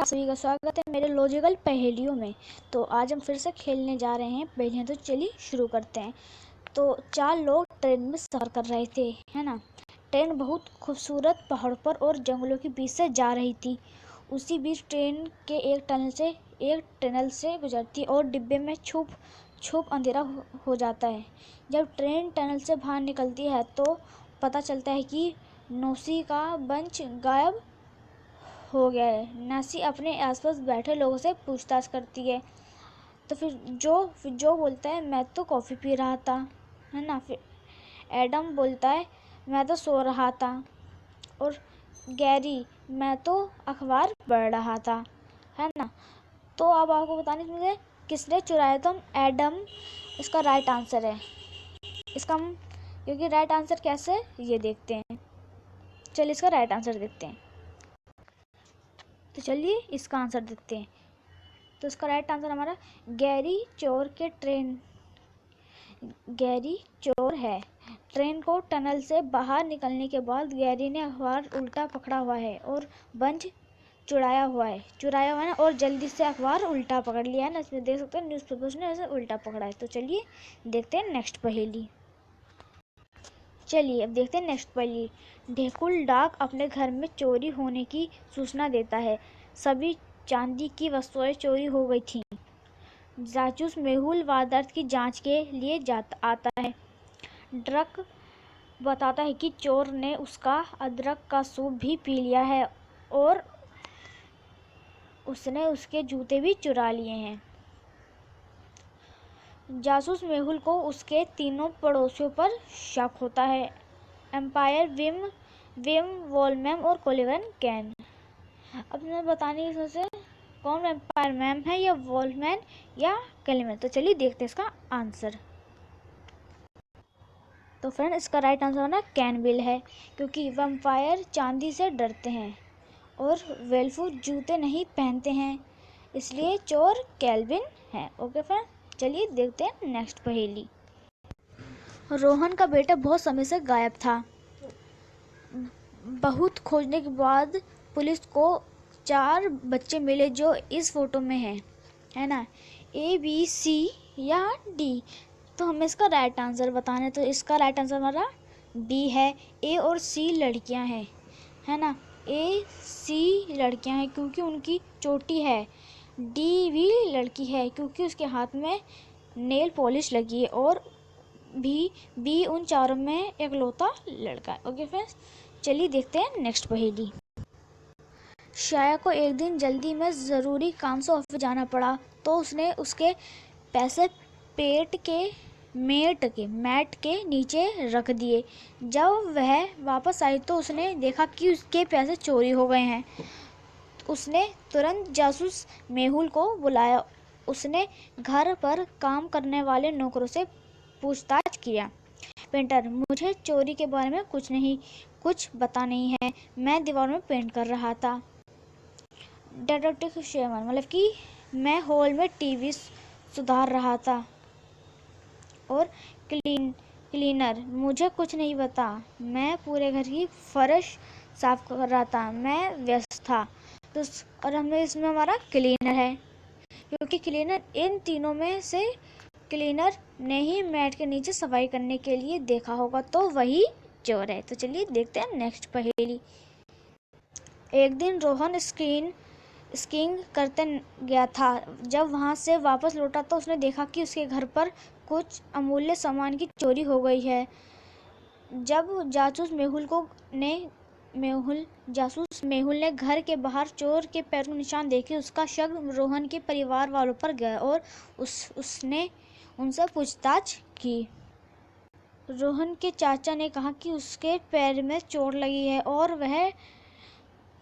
आप सभी का स्वागत है मेरे लॉजिकल पहेलियों में। तो आज हम फिर से खेलने जा रहे हैं पहेलियां। तो चलिए शुरू करते हैं। तो 4 लोग ट्रेन में सफ़र कर रहे थे, है ना। ट्रेन बहुत खूबसूरत पहाड़ों पर और जंगलों के बीच से जा रही थी। उसी बीच ट्रेन के एक टनल से गुजरती और डिब्बे में छुप अंधेरा हो जाता है। जब ट्रेन टनल से बाहर निकलती है तो पता चलता है कि नौसी का बंच गायब हो गया है। नासी अपने आसपास बैठे लोगों से पूछताछ करती है। तो फिर जो बोलता है मैं तो कॉफ़ी पी रहा था, है ना। फिर एडम बोलता है मैं तो सो रहा था। और गैरी मैं तो अखबार पढ़ रहा था, है ना। तो अब आपको बताने मुझे किसने चुराया। तो एडम इसका राइट आंसर है। इसका क्योंकि राइट आंसर कैसे ये देखते हैं। चलिए इसका राइट आंसर देखते हैं। तो चलिए इसका आंसर देखते हैं। तो इसका राइट आंसर हमारा गैरी चोर है। ट्रेन को टनल से बाहर निकलने के बाद गैरी ने अखबार उल्टा पकड़ा हुआ है और बंच चुराया हुआ है ना। और जल्दी से अखबार उल्टा पकड़ लिया है ना। इसमें देख सकते हैं न्यूज़पेपर ने ऐसे उल्टा पकड़ा है। तो चलिए देखते हैं नेक्स्ट पहेली। चलिए अब देखते हैं नेक्स्ट पहेली। ढेकुल डाक अपने घर में चोरी होने की सूचना देता है। सभी चांदी की वस्तुएं चोरी हो गई थीं। जासूस मेहुल वारदात की जांच के लिए आता है। ड्रक बताता है कि चोर ने उसका अदरक का सूप भी पी लिया है और उसने उसके जूते भी चुरा लिए हैं। जासूस मेहुल को उसके तीनों पड़ोसियों पर शक होता है। एम्पायर विम वॉलमैम और कोलिगन कैन। अब मैं बताने की सोचे कौन एम्पायर मैम है या वॉलमैन या कैलिमैन। तो चलिए देखते हैं इसका आंसर। तो फ्रेंड इसका राइट आंसर ना कैनविल है, क्योंकि वैम्पायर चांदी से डरते हैं और वेल्फू जूते नहीं पहनते हैं, इसलिए चोर कैल्विन है। ओके फ्रेंड, चलिए देखते हैं नेक्स्ट पहेली। रोहन का बेटा बहुत समय से गायब था। बहुत खोजने के बाद पुलिस को 4 बच्चे मिले जो इस फोटो में हैं, है ना। A B C या D। तो हमें इसका राइट आंसर बताना है। तो इसका राइट आंसर हमारा D है। A और C लड़कियां हैं, है ना। A C लड़कियां हैं क्योंकि उनकी चोटी है। D भी लड़की है क्योंकि उसके हाथ में नेल पॉलिश लगी है। और B उन चारों में एकलौता लड़का है। ओके फ्रेंड्स, चलिए देखते हैं नेक्स्ट पहेली। शाया को एक दिन जल्दी में ज़रूरी काम से ऑफिस जाना पड़ा, तो उसने उसके पैसे मैट के नीचे रख दिए। जब वह वापस आई तो उसने देखा कि उसके पैसे चोरी हो गए हैं। उसने तुरंत जासूस मेहुल को बुलाया। उसने घर पर काम करने वाले नौकरों से पूछताछ किया। पेंटर, मुझे चोरी के बारे में कुछ पता नहीं है, मैं दीवार में पेंट कर रहा था। डिटेक्टिव शेमन, मतलब कि मैं हॉल में टीवी सुधार रहा था। और क्लीनर, मुझे कुछ नहीं पता, मैं पूरे घर की फर्श साफ कर रहा था, मैं व्यस्त था। तो और हमें इसमें हमारा क्लीनर है, क्योंकि क्लीनर इन तीनों में से क्लीनर ने ही मैट के नीचे सफाई करने के लिए देखा होगा, तो वही चोर है। तो चलिए देखते हैं नेक्स्ट पहेली। एक दिन रोहन स्कीइंग करते गया था। जब वहां से वापस लौटा तो उसने देखा कि उसके घर पर कुछ अमूल्य सामान की चोरी हो गई है। जब जासूस मेहुल ने घर के बाहर चोर के पैरों के निशान देखे, उसका शक रोहन के परिवार वालों पर गया और उसने उनसे पूछताछ की। रोहन के चाचा ने कहा कि उसके पैर में चोट लगी है और वह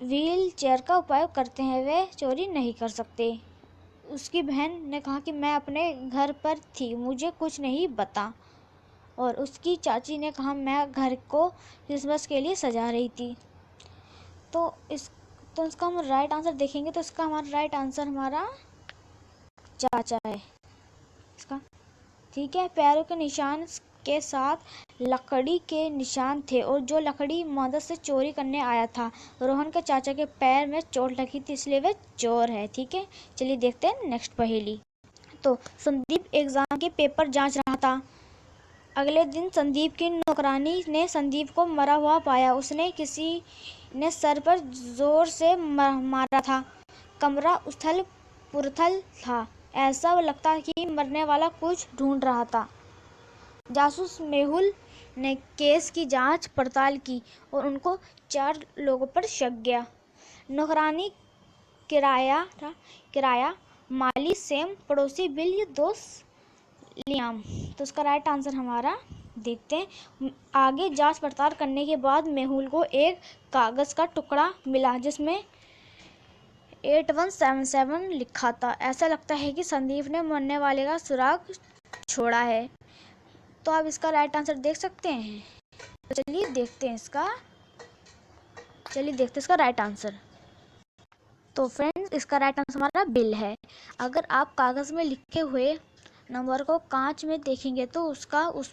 व्हील चेयर का उपयोग करते हैं, वे चोरी नहीं कर सकते। उसकी बहन ने कहा कि मैं अपने घर पर थी, मुझे कुछ नहीं पता। और उसकी चाची ने कहा मैं घर को क्रिसमस के लिए सजा रही थी। तो इसका हम राइट आंसर देखेंगे तो इसका हमारा राइट आंसर हमारा चाचा है इसका। ठीक है, पैरों के निशान के साथ लकड़ी के निशान थे और जो लकड़ी मदद से चोरी करने आया था। रोहन के चाचा के पैर में चोट लगी थी, इसलिए वह चोर है। ठीक है, चलिए देखते हैं नेक्स्ट पहेली। तो संदीप एग्जाम के पेपर जांच रहा था। अगले दिन संदीप की नौकरानी ने संदीप को मरा हुआ पाया। उसने किसी ने सर पर जोर से मारा था। कमरा उथल पुथल था, ऐसा लगता कि मरने वाला कुछ ढूंढ रहा था। जासूस मेहुल ने केस की जांच पड़ताल की और उनको 4 लोगों पर शक गया। नौकरानी, किराया माली सैम, पड़ोसी बिल, ये दोस्त लियाम। तो उसका राइट आंसर हमारा देखते हैं। आगे जांच पड़ताल करने के बाद मेहुल को एक कागज का टुकड़ा मिला जिसमें 8177 लिखा था। ऐसा लगता है कि संदीप ने मरने वाले का सुराग छोड़ा है। तो आप इसका राइट आंसर देख सकते हैं। तो चलिए देखते हैं इसका राइट आंसर। तो फ्रेंड्स, इसका राइट आंसर हमारा बिल है। अगर आप कागज में लिखे हुए नंबर को कांच में देखेंगे तो उस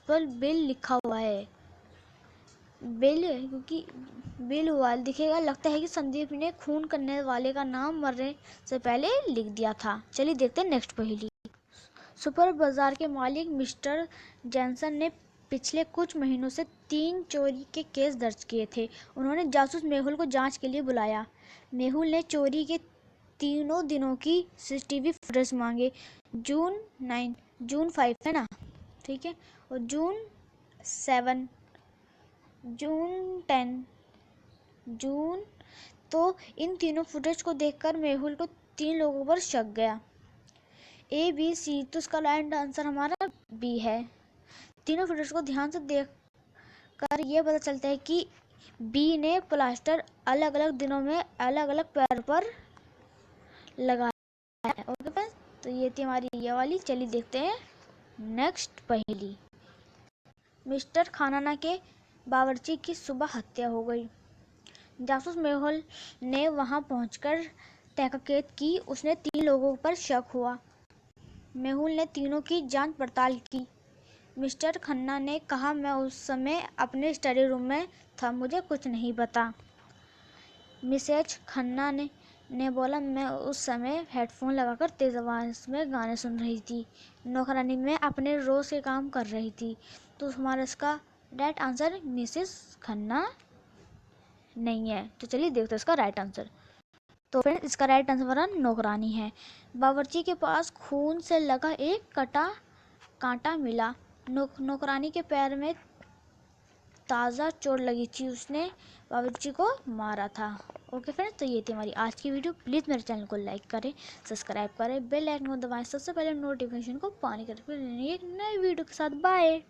पर बिल लिखा हुआ है। बिल, क्योंकि बिल वाल दिखेगा, लगता है कि संदीप ने खून करने वाले का नाम मरने से पहले लिख दिया था। चलिए देखते हैं नेक्स्ट पहेली। सुपर बाजार के मालिक मिस्टर जैनसन ने पिछले कुछ महीनों से 3 चोरी के केस दर्ज किए थे। उन्होंने जासूस मेहुल को जांच के लिए बुलाया। मेहुल ने चोरी के तीनों दिनों की सीसीटीवी फुटेज मांगे। जून 5 है ना, ठीक है, और जून 7, जून 10, जून। तो इन तीनों फुटेज को देखकर मेहुल को 3 लोगों पर शक गया, ए बी सी। तो उसका राइट आंसर हमारा बी है। तीनों फुटेज को ध्यान से देख कर ये पता चलता है कि बी ने प्लास्टर अलग अलग दिनों में अलग अलग पैर पर लगाया है। ओके फ्रेंड्स, तो ये थी हमारी ये वाली। चलिए देखते हैं नेक्स्ट पहेली। मिस्टर खानाना के बावर्ची की सुबह हत्या हो गई। जासूस मेहुल ने वहां पहुंचकर तहकीकात की। उसने 3 लोगों पर शक हुआ। मेहुल ने तीनों की जांच पड़ताल की। मिस्टर खन्ना ने कहा, मैं उस समय अपने स्टडी रूम में था, मुझे कुछ नहीं पता। मिसेज खन्ना ने बोला, मैं उस समय हेडफोन लगाकर तेज आवाज में गाने सुन रही थी। नौकरानी में अपने रोज के काम कर रही थी। तो हमारा इसका राइट आंसर मिसेस खन्ना नहीं है। तो चलिए देखते हैं इसका राइट आंसर। तो फ्रेंड्स, इसका राइट आंसर हमारा नौकरानी है। बावर्ची के पास खून से लगा एक कांटा मिला। नौकरानी के पैर में ताज़ा चोट लगी थी, उसने बावर्ची को मारा था। ओके फ्रेंड्स, तो ये थी हमारी आज की वीडियो। प्लीज़ मेरे चैनल को लाइक करें, सब्सक्राइब करें, बेल आइकन को दबाएं, सबसे पहले नोटिफिकेशन को पाने करें। फिर एक नई वीडियो के साथ बाय।